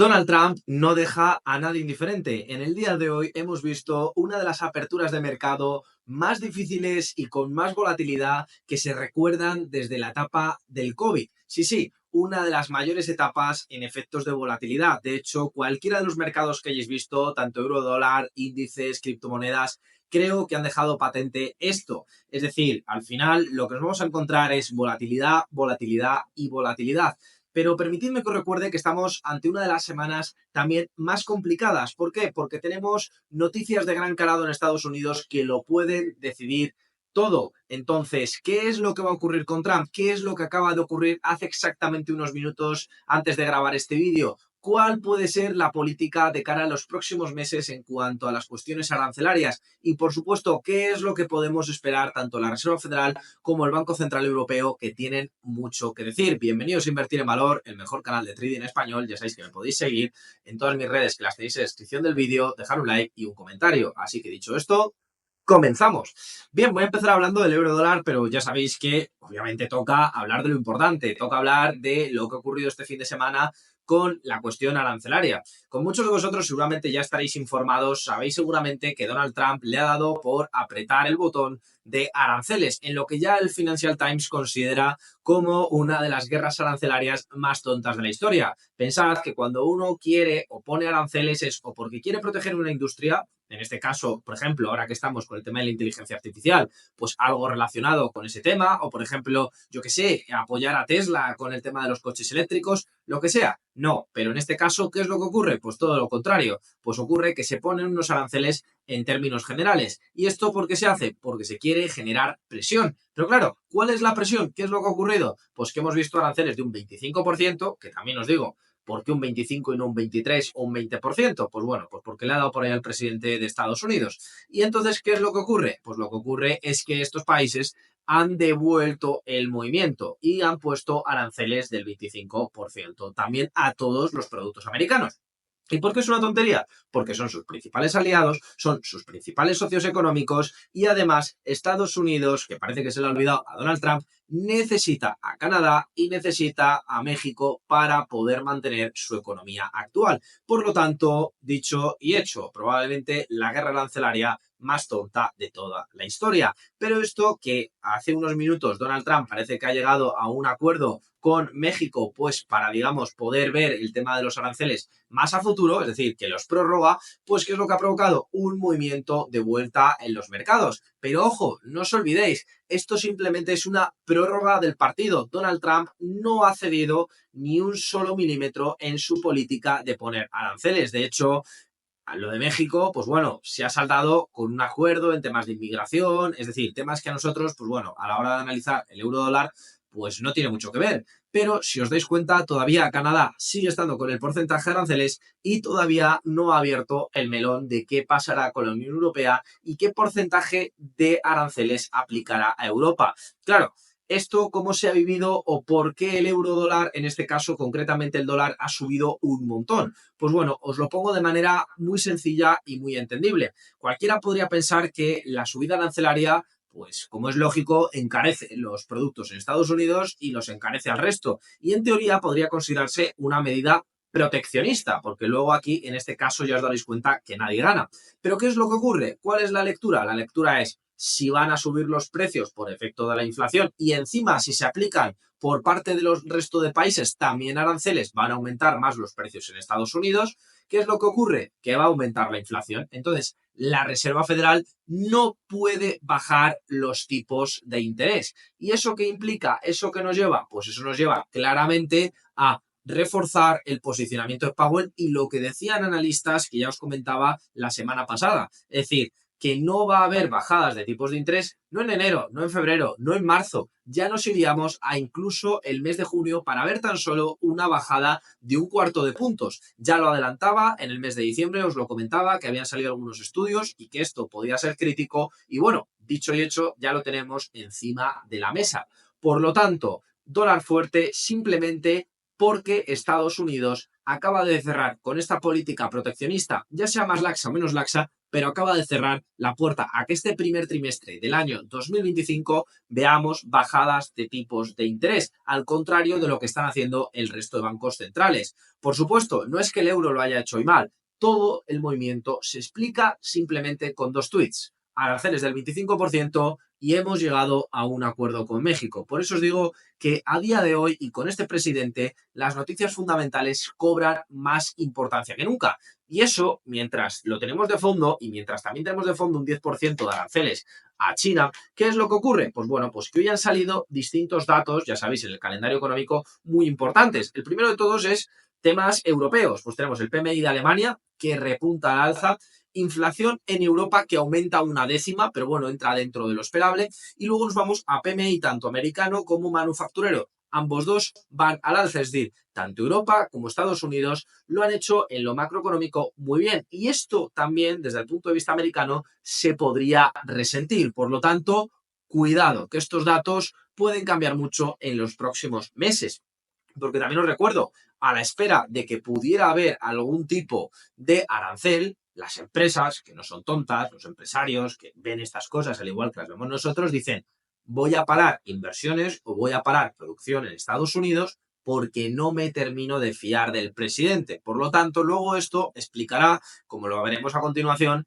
Donald Trump no deja a nadie indiferente. En el día de hoy hemos visto una de las aperturas de mercado más difíciles y con más volatilidad que se recuerdan desde la etapa del COVID. Sí, sí, una de las mayores etapas en efectos de volatilidad. De hecho, cualquiera de los mercados que hayáis visto, tanto euro, dólar, índices, criptomonedas, creo que han dejado patente esto. Es decir, al final lo que nos vamos a encontrar es volatilidad, volatilidad y volatilidad. Pero permitidme que os recuerde que estamos ante una de las semanas también más complicadas. ¿Por qué? Porque tenemos noticias de gran calado en Estados Unidos que lo pueden decidir todo. Entonces, ¿qué es lo que va a ocurrir con Trump? ¿Qué es lo que acaba de ocurrir hace exactamente unos minutos antes de grabar este vídeo? ¿Cuál puede ser la política de cara a los próximos meses en cuanto a las cuestiones arancelarias? Y, por supuesto, ¿qué es lo que podemos esperar tanto la Reserva Federal como el Banco Central Europeo, que tienen mucho que decir? Bienvenidos a Invertir en Valor, el mejor canal de trading en español. Ya sabéis que me podéis seguir en todas mis redes, que las tenéis en la descripción del vídeo, dejar un like y un comentario. Así que dicho esto, comenzamos. Bien, voy a empezar hablando del euro dólar, pero ya sabéis que obviamente toca hablar de lo importante, toca hablar de lo que ha ocurrido este fin de semana con la cuestión arancelaria. Con muchos de vosotros seguramente ya estaréis informados, sabéis seguramente que Donald Trump le ha dado por apretar el botón de aranceles, en lo que ya el Financial Times considera como una de las guerras arancelarias más tontas de la historia. Pensad que cuando uno quiere o pone aranceles es o porque quiere proteger una industria, en este caso, por ejemplo, ahora que estamos con el tema de la inteligencia artificial, pues algo relacionado con ese tema, o por ejemplo, yo que sé, apoyar a Tesla con el tema de los coches eléctricos, lo que sea. No, pero en este caso, ¿qué es lo que ocurre? Pues todo lo contrario. Pues ocurre que se ponen unos aranceles en términos generales. ¿Y esto por qué se hace? Porque se quiere generar presión. Pero claro, ¿cuál es la presión? ¿Qué es lo que ha ocurrido? Pues que hemos visto aranceles de un 25%, que también os digo, ¿por qué un 25 y no un 23 o un 20%? Pues bueno, pues porque le ha dado por ahí al presidente de Estados Unidos. Y entonces, ¿qué es lo que ocurre? Pues lo que ocurre es que estos países han devuelto el movimiento y han puesto aranceles del 25% también a todos los productos americanos. ¿Y por qué es una tontería? Porque son sus principales aliados, son sus principales socios económicos y además Estados Unidos, que parece que se le ha olvidado a Donald Trump, necesita a Canadá y necesita a México para poder mantener su economía actual. Por lo tanto, dicho y hecho, probablemente la guerra arancelaria más tonta de toda la historia. Pero esto que hace unos minutos Donald Trump parece que ha llegado a un acuerdo con México, pues para, digamos, poder ver el tema de los aranceles más a futuro, es decir, que los prorroga, pues ¿qué es lo que ha provocado? Un movimiento de vuelta en los mercados. Pero ojo, no os olvidéis, esto simplemente es una prórroga del partido. Donald Trump no ha cedido ni un solo milímetro en su política de poner aranceles. De hecho, a lo de México, pues bueno, se ha saldado con un acuerdo en temas de inmigración, es decir, temas que a nosotros, pues bueno, a la hora de analizar el euro dólar, pues no tiene mucho que ver. Pero si os dais cuenta, todavía Canadá sigue estando con el porcentaje de aranceles y todavía no ha abierto el melón de qué pasará con la Unión Europea y qué porcentaje de aranceles aplicará a Europa. Claro, ¿esto cómo se ha vivido o por qué el euro dólar, en este caso concretamente el dólar, ha subido un montón? Pues bueno, os lo pongo de manera muy sencilla y muy entendible. Cualquiera podría pensar que la subida arancelaria, pues como es lógico, encarece los productos en Estados Unidos y los encarece al resto. Y en teoría podría considerarse una medida proteccionista, porque luego aquí, en este caso, ya os daréis cuenta que nadie gana. Pero ¿qué es lo que ocurre? ¿Cuál es la lectura? La lectura es si van a subir los precios por efecto de la inflación y encima si se aplican por parte de los resto de países también aranceles, van a aumentar más los precios en Estados Unidos. ¿Qué es lo que ocurre? Que va a aumentar la inflación. Entonces, la Reserva Federal no puede bajar los tipos de interés. ¿Y eso qué implica? ¿Eso qué nos lleva? Pues eso nos lleva claramente a reforzar el posicionamiento de Powell y lo que decían analistas que ya os comentaba la semana pasada. Es decir, que no va a haber bajadas de tipos de interés, no en enero, no en febrero, no en marzo. Ya nos iríamos a incluso el mes de junio para ver tan solo una bajada de un cuarto de puntos. Ya lo adelantaba en el mes de diciembre, os lo comentaba, que habían salido algunos estudios y que esto podía ser crítico. Y bueno, dicho y hecho, ya lo tenemos encima de la mesa. Por lo tanto, dólar fuerte simplemente porque Estados Unidos acaba de cerrar con esta política proteccionista, ya sea más laxa o menos laxa, pero acaba de cerrar la puerta a que este primer trimestre del año 2025 veamos bajadas de tipos de interés, al contrario de lo que están haciendo el resto de bancos centrales. Por supuesto, no es que el euro lo haya hecho hoy mal, todo el movimiento se explica simplemente con dos tweets: aranceles del 25% y hemos llegado a un acuerdo con México. Por eso os digo que a día de hoy y con este presidente las noticias fundamentales cobran más importancia que nunca. Y eso, mientras lo tenemos de fondo y mientras también tenemos de fondo un 10% de aranceles a China, ¿qué es lo que ocurre? Pues bueno, pues que hoy han salido distintos datos, ya sabéis, en el calendario económico muy importantes. El primero de todos es temas europeos. Pues tenemos el PMI de Alemania, que repunta al alza, inflación en Europa que aumenta una décima, pero bueno, entra dentro de lo esperable, y luego nos vamos a PMI tanto americano como manufacturero. Ambos dos van al alza, es decir, tanto Europa como Estados Unidos lo han hecho en lo macroeconómico muy bien. Y esto también, desde el punto de vista americano, se podría resentir. Por lo tanto, cuidado, que estos datos pueden cambiar mucho en los próximos meses. Porque también os recuerdo, a la espera de que pudiera haber algún tipo de arancel, las empresas, que no son tontas, los empresarios que ven estas cosas al igual que las vemos nosotros, dicen: voy a parar inversiones o voy a parar producción en Estados Unidos porque no me termino de fiar del presidente. Por lo tanto, luego esto explicará, como lo veremos a continuación,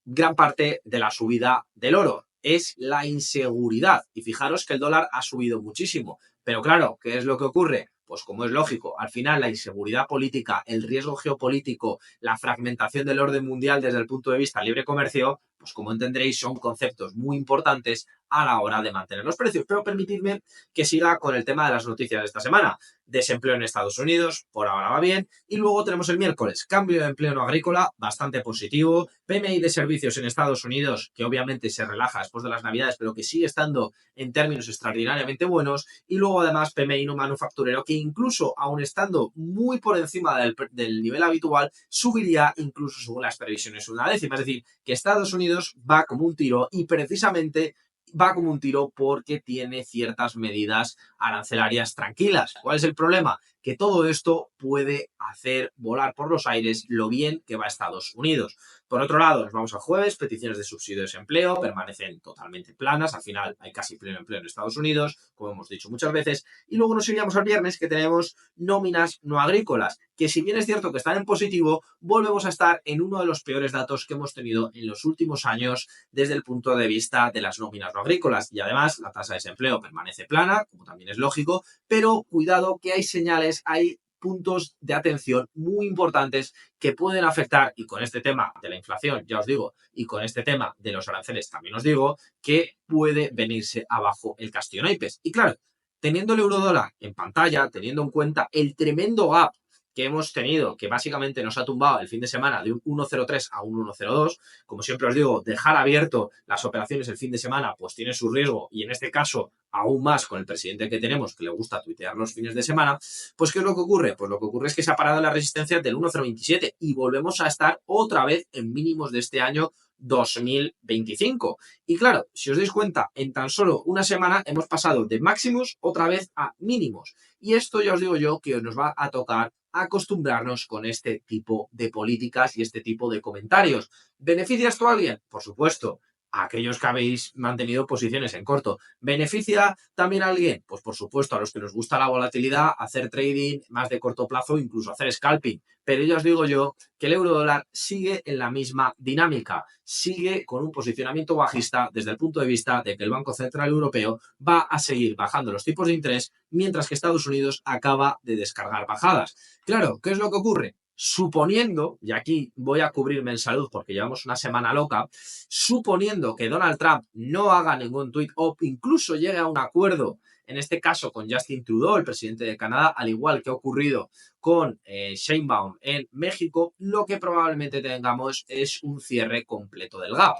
gran parte de la subida del oro. Es la inseguridad. Y fijaros que el dólar ha subido muchísimo. Pero claro, ¿qué es lo que ocurre? Pues como es lógico, al final la inseguridad política, el riesgo geopolítico, la fragmentación del orden mundial desde el punto de vista libre comercio, pues como entenderéis son conceptos muy importantes a la hora de mantener los precios. Pero permitidme que siga con el tema de las noticias de esta semana. Desempleo en Estados Unidos, por ahora va bien. Y luego tenemos el miércoles, cambio de empleo no agrícola, bastante positivo. PMI de servicios en Estados Unidos, que obviamente se relaja después de las Navidades, pero que sigue estando en términos extraordinariamente buenos. Y luego además PMI no manufacturero, que incluso aún estando muy por encima del nivel habitual, subiría incluso según las previsiones una décima. Es decir, que Estados Unidos va como un tiro y precisamente va como un tiro porque tiene ciertas medidas arancelarias tranquilas. ¿Cuál es el problema? Que todo esto puede hacer volar por los aires lo bien que va a Estados Unidos. Por otro lado, nos vamos al jueves, peticiones de subsidio de desempleo permanecen totalmente planas, al final hay casi pleno empleo en Estados Unidos, como hemos dicho muchas veces, y luego nos iríamos al viernes, que tenemos nóminas no agrícolas, que si bien es cierto que están en positivo, volvemos a estar en uno de los peores datos que hemos tenido en los últimos años desde el punto de vista de las nóminas no agrícolas, y además la tasa de desempleo permanece plana, como también es lógico, pero cuidado que hay señales, hay puntos de atención muy importantes que pueden afectar, y con este tema de la inflación, ya os digo, y con este tema de los aranceles también os digo, que puede venirse abajo el castillo naipes. Y claro, teniendo el eurodólar en pantalla, teniendo en cuenta el tremendo gap que hemos tenido, que básicamente nos ha tumbado el fin de semana de un 1,03 a un 1,02, como siempre os digo, dejar abierto las operaciones el fin de semana pues tiene su riesgo, y en este caso aún más con el presidente que tenemos, que le gusta tuitear los fines de semana. Pues ¿qué es lo que ocurre? Pues lo que ocurre es que se ha parado la resistencia del 1,027 y volvemos a estar otra vez en mínimos de este año 2025. Y claro, si os dais cuenta, en tan solo una semana hemos pasado de máximos otra vez a mínimos. Y esto ya os digo yo que nos va a tocar acostumbrarnos con este tipo de políticas y este tipo de comentarios. ¿Beneficia esto a alguien? Por supuesto, a aquellos que habéis mantenido posiciones en corto. ¿Beneficia también a alguien? Pues por supuesto, a los que nos gusta la volatilidad, hacer trading más de corto plazo, incluso hacer scalping. Pero ya os digo yo que el euro dólar sigue en la misma dinámica, sigue con un posicionamiento bajista desde el punto de vista de que el Banco Central Europeo va a seguir bajando los tipos de interés mientras que Estados Unidos acaba de descargar bajadas. Claro, ¿qué es lo que ocurre? Suponiendo, y aquí voy a cubrirme en salud porque llevamos una semana loca, suponiendo que Donald Trump no haga ningún tuit o incluso llegue a un acuerdo, en este caso con Justin Trudeau, el presidente de Canadá, al igual que ha ocurrido con Sheinbaum en México, lo que probablemente tengamos es un cierre completo del gap.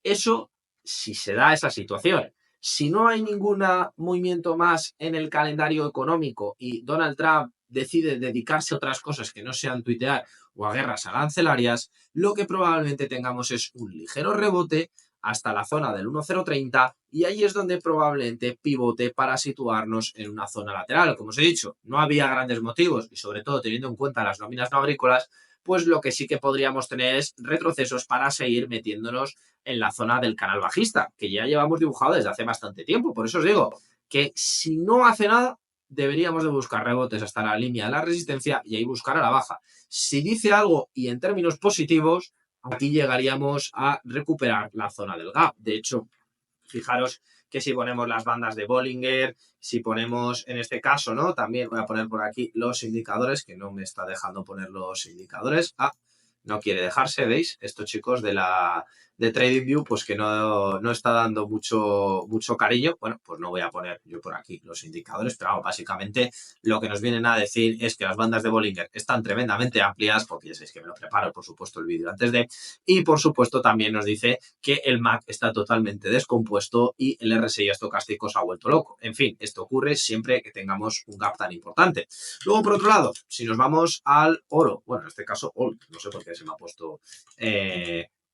Eso si se da esa situación. Si no hay ningún movimiento más en el calendario económico y Donald Trump decide dedicarse a otras cosas que no sean tuitear o a guerras arancelarias, lo que probablemente tengamos es un ligero rebote hasta la zona del 1,030 y ahí es donde probablemente pivote para situarnos en una zona lateral. Como os he dicho, no había grandes motivos y sobre todo teniendo en cuenta las nóminas no agrícolas, pues lo que sí que podríamos tener es retrocesos para seguir metiéndonos en la zona del canal bajista, que ya llevamos dibujado desde hace bastante tiempo. Por eso os digo que si no hace nada, deberíamos de buscar rebotes hasta la línea de la resistencia y ahí buscar a la baja. Si dice algo y en términos positivos, aquí llegaríamos a recuperar la zona del gap. De hecho, fijaros que si ponemos las bandas de Bollinger, si ponemos en este caso, ¿no? También voy a poner por aquí los indicadores, que no me está dejando poner los indicadores. No quiere dejarse, ¿veis? Estos chicos de TradingView, pues que no está dando mucho cariño. Bueno, pues no voy a poner yo por aquí los indicadores, pero vamos, básicamente lo que nos vienen a decir es que las bandas de Bollinger están tremendamente amplias, porque ya sabéis que me lo preparo, por supuesto, el vídeo antes de, y por supuesto también nos dice que el MAC está totalmente descompuesto y el RSI estocástico se ha vuelto loco. En fin, esto ocurre siempre que tengamos un gap tan importante. Luego, por otro lado, si nos vamos al oro, bueno, en este caso, Old, no sé por qué se me ha puesto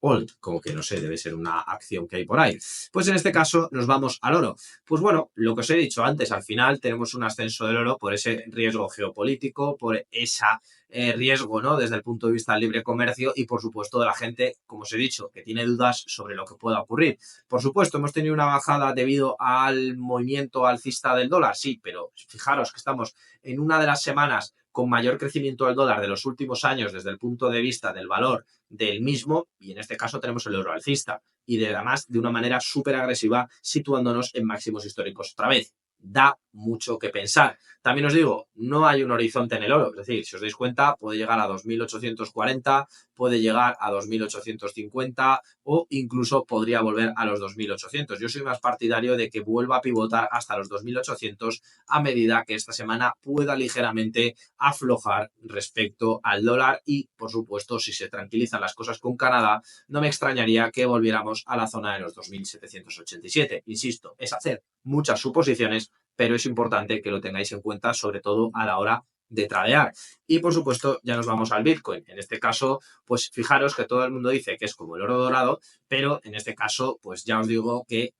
Old, como que no sé, debe ser una acción que hay por ahí. Pues en este caso nos vamos al oro. Pues bueno, lo que os he dicho antes, al final tenemos un ascenso del oro por ese riesgo geopolítico, por esa riesgo, ¿no? Desde el punto de vista del libre comercio y, por supuesto, de la gente, como os he dicho, que tiene dudas sobre lo que pueda ocurrir. Por supuesto, hemos tenido una bajada debido al movimiento alcista del dólar, sí, pero fijaros que estamos en una de las semanas con mayor crecimiento del dólar de los últimos años desde el punto de vista del valor del mismo, y en este caso tenemos el euro alcista, y además de una manera súper agresiva, situándonos en máximos históricos otra vez. Da mucho que pensar. También os digo, no hay un horizonte en el oro, es decir, si os dais cuenta, puede llegar a 2.840, puede llegar a 2.850 o incluso podría volver a los 2.800. Yo soy más partidario de que vuelva a pivotar hasta los 2.800 a medida que esta semana pueda ligeramente aflojar respecto al dólar y, por supuesto, si se tranquilizan las cosas con Canadá, no me extrañaría que volviéramos a la zona de los 2.787. Insisto, es hacer muchas suposiciones, pero es importante que lo tengáis en cuenta, sobre todo a la hora de tradear. Y por supuesto, ya nos vamos al Bitcoin. En este caso, pues fijaros que todo el mundo dice que es como el oro dorado, pero en este caso, pues ya os digo que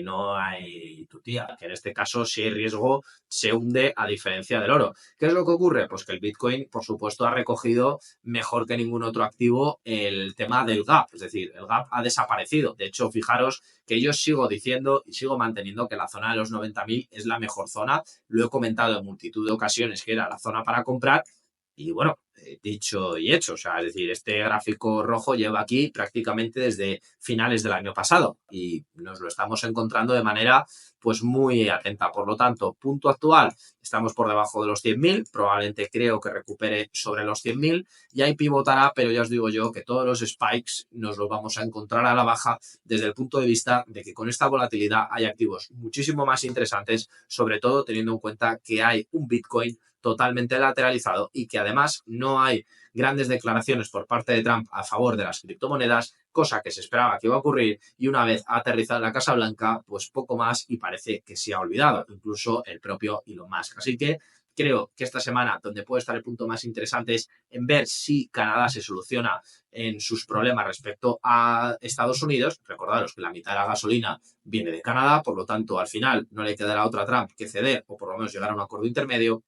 no hay tutía, que en este caso si hay riesgo se hunde a diferencia del oro. ¿Qué es lo que ocurre? Pues que el Bitcoin, por supuesto, ha recogido mejor que ningún otro activo el tema del gap, es decir, el gap ha desaparecido. De hecho, fijaros que yo sigo diciendo y sigo manteniendo que la zona de los 90.000 es la mejor zona. Lo he comentado en multitud de ocasiones que era la zona para comprar y bueno, dicho y hecho, o sea, es decir, este gráfico rojo lleva aquí prácticamente desde finales del año pasado y nos lo estamos encontrando de manera pues muy atenta. Por lo tanto, punto actual, estamos por debajo de los 100.000, probablemente creo que recupere sobre los 100.000 y ahí pivotará, pero ya os digo yo que todos los spikes nos los vamos a encontrar a la baja desde el punto de vista de que con esta volatilidad hay activos muchísimo más interesantes, sobre todo teniendo en cuenta que hay un Bitcoin totalmente lateralizado y que además no hay grandes declaraciones por parte de Trump a favor de las criptomonedas, cosa que se esperaba que iba a ocurrir y una vez aterrizado en la Casa Blanca, pues poco más y parece que se ha olvidado, incluso el propio Elon Musk. Así que creo que esta semana donde puede estar el punto más interesante es en ver si Canadá se soluciona en sus problemas respecto a Estados Unidos. Recordaros que la mitad de la gasolina viene de Canadá, por lo tanto al final no le quedará otra a Trump que ceder o por lo menos llegar a un acuerdo intermedio.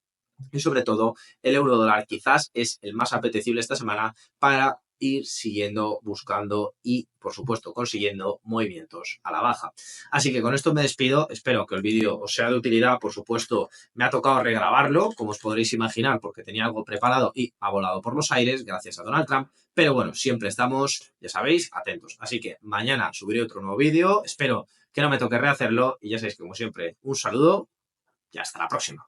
Y sobre todo, el euro dólar quizás es el más apetecible esta semana para ir siguiendo, buscando y, por supuesto, consiguiendo movimientos a la baja. Así que con esto me despido. Espero que el vídeo os sea de utilidad. Por supuesto, me ha tocado regrabarlo, como os podréis imaginar, porque tenía algo preparado y ha volado por los aires, gracias a Donald Trump. Pero bueno, siempre estamos, ya sabéis, atentos. Así que mañana subiré otro nuevo vídeo. Espero que no me toque rehacerlo. Y ya sabéis que, como siempre, un saludo y hasta la próxima.